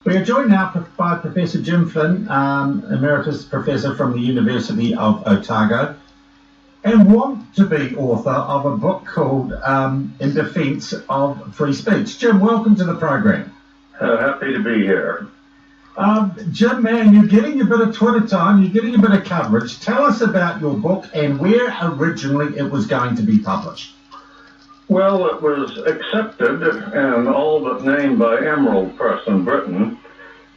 We are joined now by Professor Jim Flynn, Emeritus Professor from the University of Otago, and want to be author of a book called In Defence of Free Speech. Jim, welcome to the program. Happy to be here. Jim, man, you're getting a bit of Twitter time, you're getting a bit of coverage. Tell us about your book and where originally it was going to be published. Well, it was accepted and all but named by Emerald Press in Britain.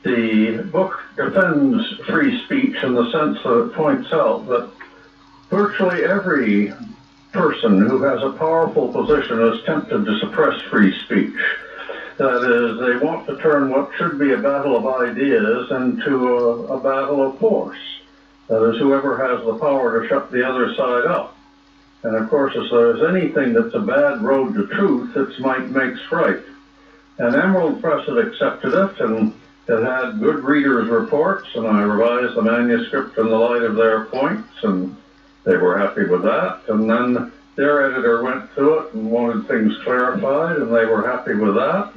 The book defends free speech in the sense that it points out that virtually every person who has a powerful position is tempted to suppress free speech. That is, they want to turn what should be a battle of ideas into a battle of force. That is, whoever has the power to shut the other side up. And of course, if there's anything that's a bad road to truth, it's might makes right. And Emerald Press had accepted it, and it had good readers' reports, and I revised the manuscript in the light of their points, and they were happy with that. And then their editor went through it and wanted things clarified, and they were happy with that.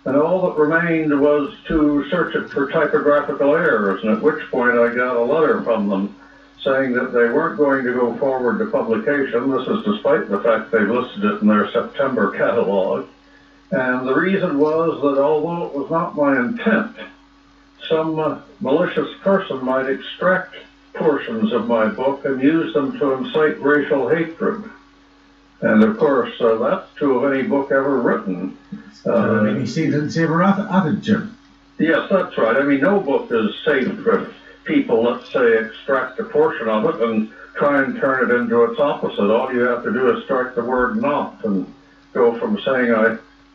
And all that remained was to search it for typographical errors, and at which point I got a letter from them saying that they weren't going to go forward to publication. This is despite the fact they listed it in their September catalog. And the reason was that although it was not my intent, some malicious person might extract portions of my book and use them to incite racial hatred. And of course, that's true of any book ever written. Any sentence ever uttered, Jim? Yes, that's right. I mean, no book is safe if people, let's say, extract a portion of it and try and turn it into its opposite. All you have to do is strike the word not and go from saying,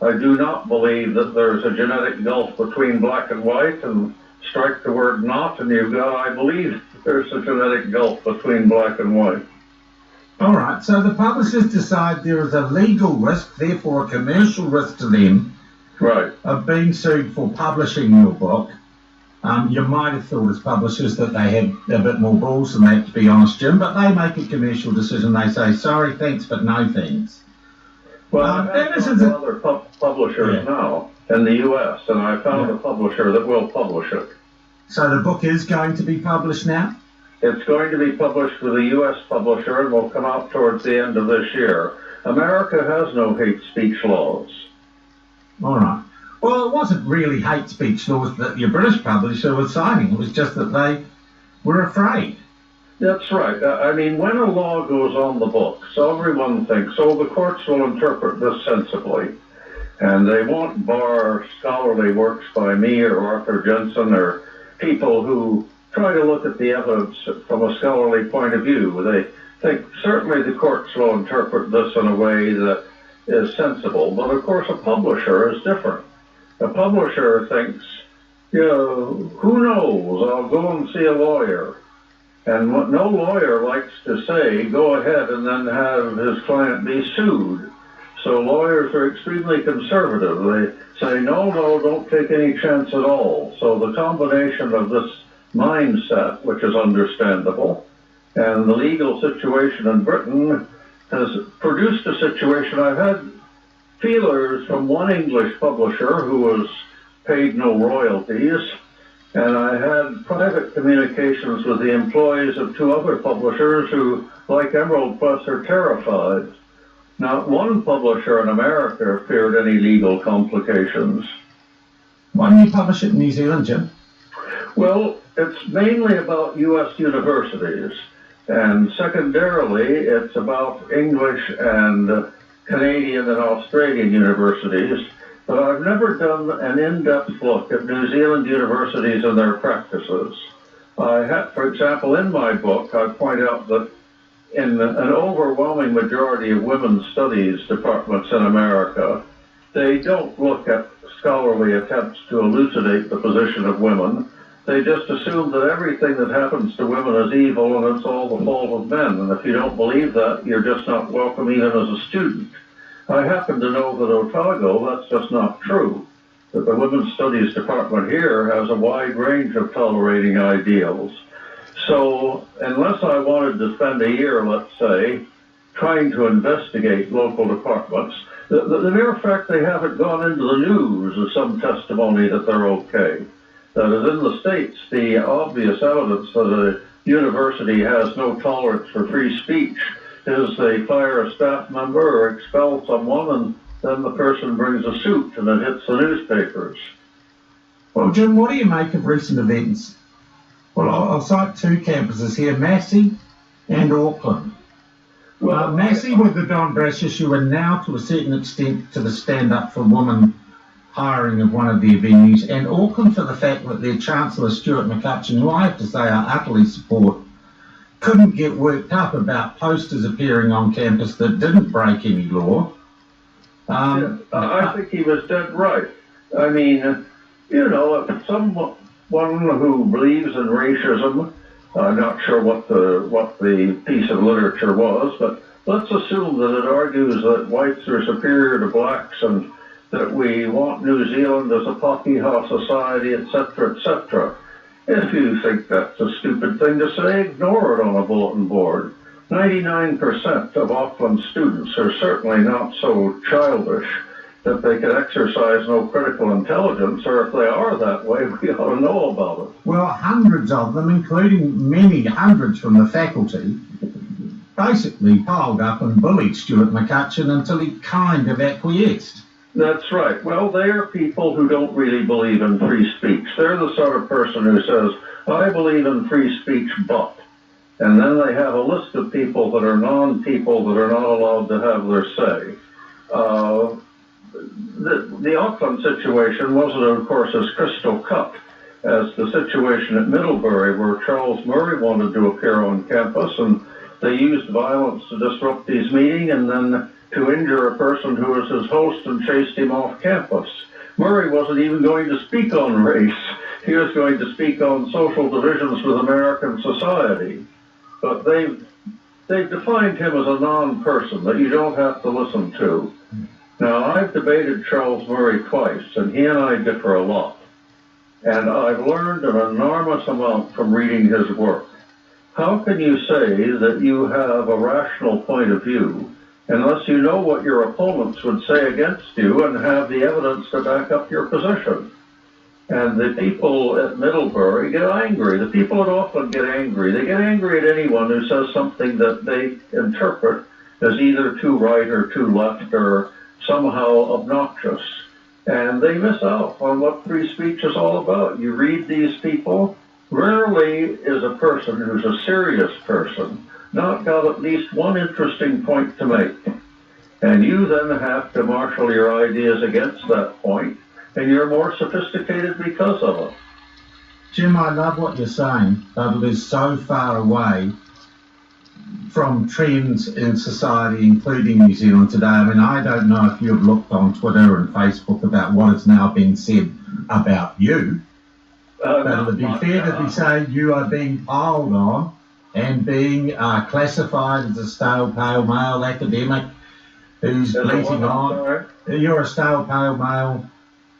I do not believe that there's a genetic gulf between black and white, and strike the word not, and you've got, I believe there's a genetic gulf between black and white. All right, so the publishers decide there is a legal risk, therefore a commercial risk to them, right, of being sued for publishing your book. You might have thought as publishers that they had a bit more balls than that, to be honest, Jim, but they make a commercial decision. They say, sorry, thanks, but no thanks. Well, I've found other publishers now in the U.S., and I found a publisher that will publish it. So the book is going to be published now? It's going to be published with a U.S. publisher and will come out towards the end of this year. America has no hate speech laws. All right. Well, it wasn't really hate speech laws that your British publisher was signing. It was just that they were afraid. That's right. I mean, when a law goes on the books, everyone thinks, the courts will interpret this sensibly, and they won't bar scholarly works by me or Arthur Jensen or people who try to look at the evidence from a scholarly point of view. They think certainly the courts will interpret this in a way that is sensible, but of course a publisher is different. A publisher thinks, who knows, I'll go and see a lawyer. And no lawyer likes to say, go ahead and then have his client be sued. So lawyers are extremely conservative. They say, no, don't take any chance at all. So the combination of this mindset, which is understandable, and the legal situation in Britain has produced a situation. I've had feelers from one English publisher who was paid no royalties, and I had private communications with the employees of two other publishers who, like Emerald Press, are terrified. Not one publisher in America feared any legal complications. Why don't you publish it in New Zealand, Jim? Well, it's mainly about U.S. universities, and secondarily, it's about English and Canadian and Australian universities, but I've never done an in-depth look at New Zealand universities and their practices. For example, in my book, I point out that in an overwhelming majority of women's studies departments in America, they don't look at scholarly attempts to elucidate the position of women. They just assume that everything that happens to women is evil and it's all the fault of men. And if you don't believe that, you're just not welcome even as a student. I happen to know that Otago, that's just not true. That the Women's Studies Department here has a wide range of tolerating ideals. So unless I wanted to spend a year, let's say, trying to investigate local departments, The mere fact they haven't gone into the news is some testimony that they're okay. That is, in the States, the obvious evidence that a university has no tolerance for free speech is they fire a staff member or expel someone, and then the person brings a suit and it hits the newspapers. Well, Jim, what do you make of recent events? Well, I'll cite two campuses here, Massey and Auckland. Well, Massey with the Don Brash issue, and now to a certain extent to the Stand Up for Women hiring of one of their venues, and Auckland for the fact that their Chancellor, Stuart McCutcheon, who I have to say I utterly support, couldn't get worked up about posters appearing on campus that didn't break any law. I think he was dead right. I mean, you know, if someone who believes in racism, I'm not sure what the piece of literature was, but let's assume that it argues that whites are superior to blacks and that we want New Zealand as a poppyhouse society, etc., etc. If you think that's a stupid thing to say, ignore it on a bulletin board. 99% of Auckland students are certainly not so childish that they can exercise no critical intelligence, or if they are that way, we ought to know about it. Well, hundreds of them, including many hundreds from the faculty, basically piled up and bullied Stuart McCutcheon until he kind of acquiesced. That's right. Well, they are people who don't really believe in free speech. They're the sort of person who says, I believe in free speech, but. And then they have a list of people that are non-people that are not allowed to have their say. The Auckland situation wasn't, of course, as crystal cut as the situation at Middlebury, where Charles Murray wanted to appear on campus, and they used violence to disrupt his meeting and then to injure a person who was his host and chased him off campus. Murray wasn't even going to speak on race. He was going to speak on social divisions with American society. But they've defined him as a non-person that you don't have to listen to. Now, I've debated Charles Murray twice, and he and I differ a lot. And I've learned an enormous amount from reading his work. How can you say that you have a rational point of view unless you know what your opponents would say against you and have the evidence to back up your position? And the people at Middlebury get angry. The people at Auckland get angry. They get angry at anyone who says something that they interpret as either too right or too left or somehow obnoxious. And they miss out on what free speech is all about. You read these people, rarely is a person who's a serious person not got at least one interesting point to make. And you then have to marshal your ideas against that point, and you're more sophisticated because of it. Jim, I love what you're saying, but it is so far away from trends in society, including New Zealand today. I mean, I don't know if you've looked on Twitter and Facebook about what is now being said about you, but it would be fair to be saying you are being piled on and being classified as a stale, pale male academic who's bleating on. You're a stale, pale male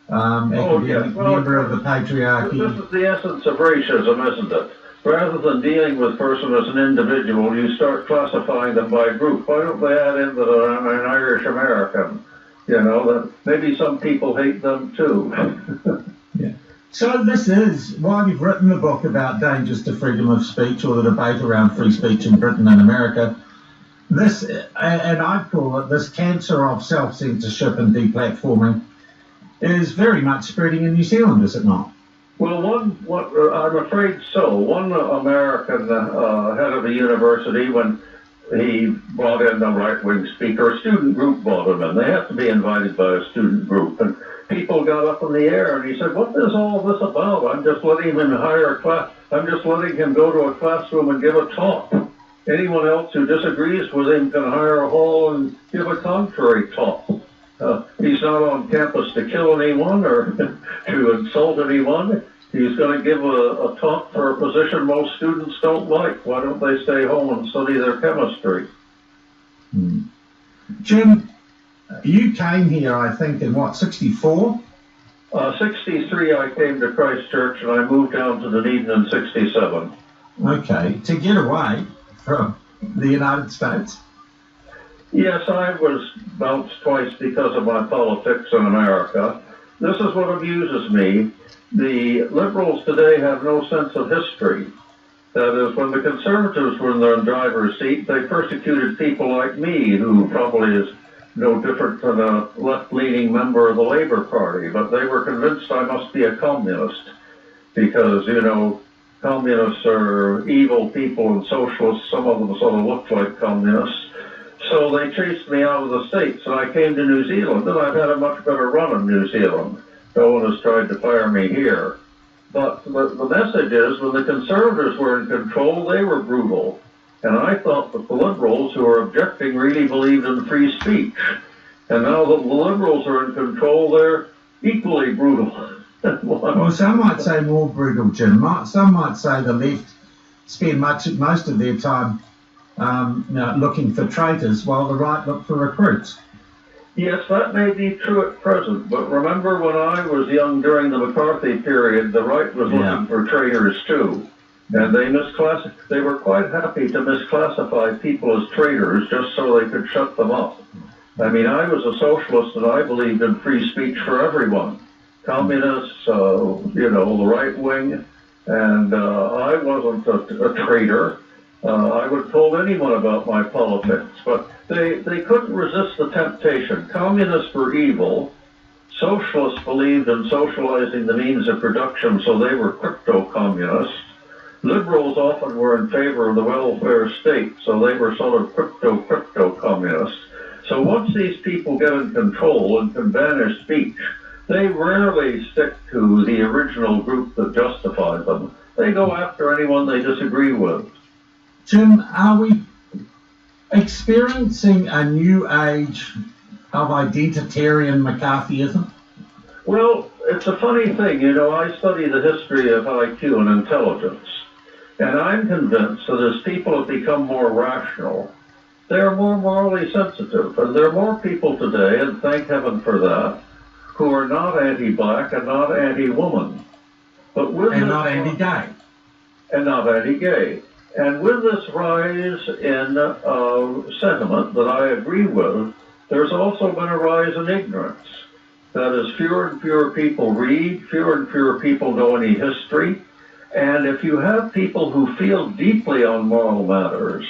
academic member of the patriarchy. This is the essence of racism, isn't it? Rather than dealing with person as an individual, you start classifying them by group. Why don't they add in that I'm an Irish American? You know, that maybe some people hate them too. Yeah. So this is why you've written the book about dangers to freedom of speech, or the debate around free speech in Britain and America. This, and I call it this cancer of self-censorship and deplatforming, is very much spreading in New Zealand, is it not? Well, I'm afraid so. One American head of a university, when he brought in a right-wing speaker, a student group brought him in. They have to be invited by a student group. And people got up in the air, and he said, what is all this about? I'm just letting him hire a class. I'm just letting him go to a classroom and give a talk. Anyone else who disagrees with him can hire a hall and give a contrary talk. He's not on campus to kill anyone or to insult anyone. He's going to give a talk for a position most students don't like. Why don't they stay home and study their chemistry? Jim, you came here, I think, in what, 64? 63, I came to Christchurch, and I moved down to Dunedin in 67. Okay, to get away from the United States? Yes, I was bounced twice because of my politics in America. This is what amuses me. The liberals today have no sense of history. That is, when the conservatives were in the driver's seat, they persecuted people like me, who probably is no different than a left-leaning member of the Labour Party, but they were convinced I must be a communist because, you know, communists are evil people and socialists, some of them sort of look like communists. So they chased me out of the States, and I came to New Zealand, and I've had a much better run in New Zealand. No one has tried to fire me here. But the message is, when the conservatives were in control, they were brutal. And I thought that the liberals who were objecting really believed in free speech. And now that the liberals are in control, they're equally brutal. Well, some might say more brutal, Jim. Some might say the left spend most of their time looking for traitors, while the right look for recruits. Yes, that may be true at present, but remember when I was young during the McCarthy period, the right was looking for traitors too. And they were quite happy to misclassify people as traitors just so they could shut them up. I mean, I was a socialist and I believed in free speech for everyone. Communists, the right wing, and I wasn't a traitor. I would have told anyone about my politics, but they couldn't resist the temptation. Communists were evil. Socialists believed in socializing the means of production, so they were crypto-communists. Liberals often were in favor of the welfare state, so they were sort of crypto-communists. So once these people get in control and can banish speech, they rarely stick to the original group that justified them. They go after anyone they disagree with. Jim, are we experiencing a new age of identitarian McCarthyism? Well, it's a funny thing. You know, I study the history of IQ and intelligence, and I'm convinced that as people have become more rational, they're more morally sensitive, and there are more people today, and thank heaven for that, who are not anti-black and not anti-woman. And not anti-gay. And not anti-gay. And with this rise in sentiment that I agree with, there's also been a rise in ignorance. That is, fewer and fewer people read, fewer and fewer people know any history. And if you have people who feel deeply on moral matters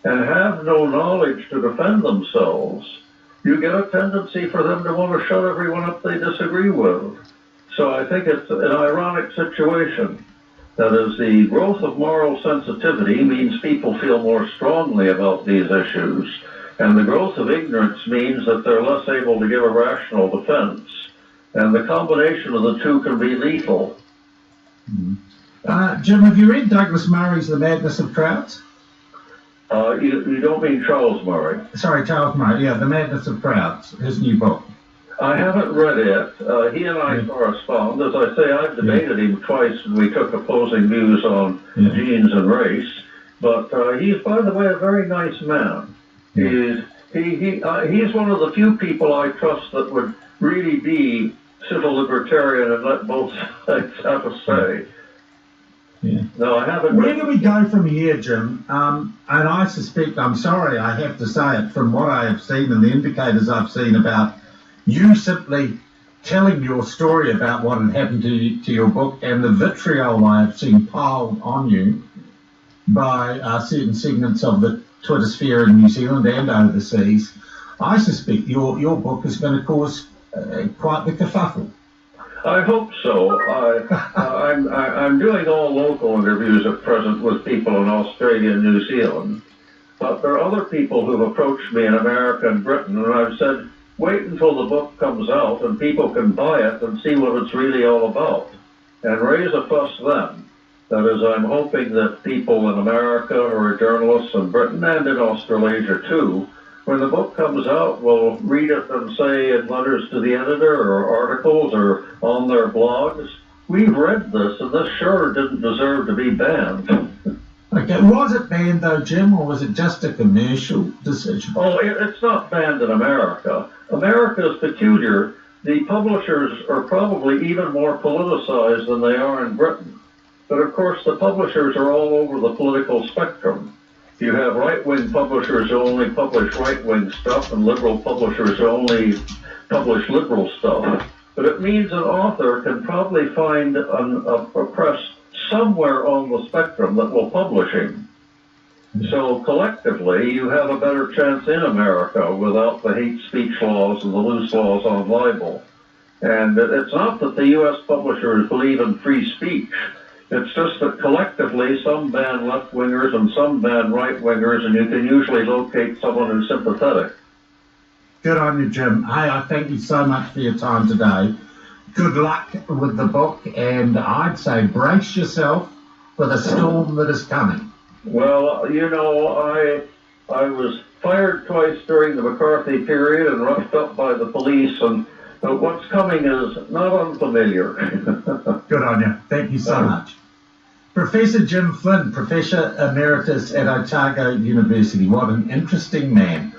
and have no knowledge to defend themselves, you get a tendency for them to want to shut everyone up they disagree with. So I think it's an ironic situation. That is, the growth of moral sensitivity means people feel more strongly about these issues, and the growth of ignorance means that they're less able to give a rational defense. And the combination of the two can be lethal. Jim, have you read Douglas Murray's The Madness of Crowds? You don't mean Charles Murray? Sorry, Charles Murray, yeah, The Madness of Crowds, his new book. I haven't read it. He and I correspond. As I say, I've debated him twice, and we took opposing views on genes and race. But he's, by the way, a very nice man. He's one of the few people I trust that would really be civil libertarian and let both sides have a say. No, I haven't. Where do we go from here, Jim? And I suspect, I'm sorry, I have to say it, from what I have seen and the indicators I've seen about you simply telling your story about what had happened to your book and the vitriol I have seen piled on you by certain segments of the Twitter sphere in New Zealand and overseas, I suspect your book is going to cause quite the kerfuffle. I hope so. I'm doing all local interviews at present with people in Australia and New Zealand, but there are other people who've approached me in America and Britain, and I've said, wait until the book comes out and people can buy it and see what it's really all about, and raise a fuss then. That is, I'm hoping that people in America who are journalists in Britain and in Australasia too, when the book comes out, will read it and say in letters to the editor or articles or on their blogs, we've read this and this sure didn't deserve to be banned. Okay, was it banned though, Jim, or was it just a commercial decision? Oh, it's not banned in America. America is peculiar. The publishers are probably even more politicized than they are in Britain. But of course, the publishers are all over the political spectrum. You have right-wing publishers who only publish right-wing stuff, and liberal publishers who only publish liberal stuff. But it means an author can probably find a press somewhere on the spectrum that will publish him. So collectively, you have a better chance in America without the hate speech laws and the loose laws on libel. And it's not that the U.S. publishers believe in free speech. It's just that collectively, some ban left-wingers and some ban right-wingers, and you can usually locate someone who's sympathetic. Good on you, Jim. Hey, I thank you so much for your time today. Good luck with the book, and I'd say brace yourself for the storm that is coming. Well, you know, I was fired twice during the McCarthy period and roughed up by the police, but what's coming is not unfamiliar. Good on you. Thank you so much. Professor Jim Flynn, Professor Emeritus at Otago University. What an interesting man.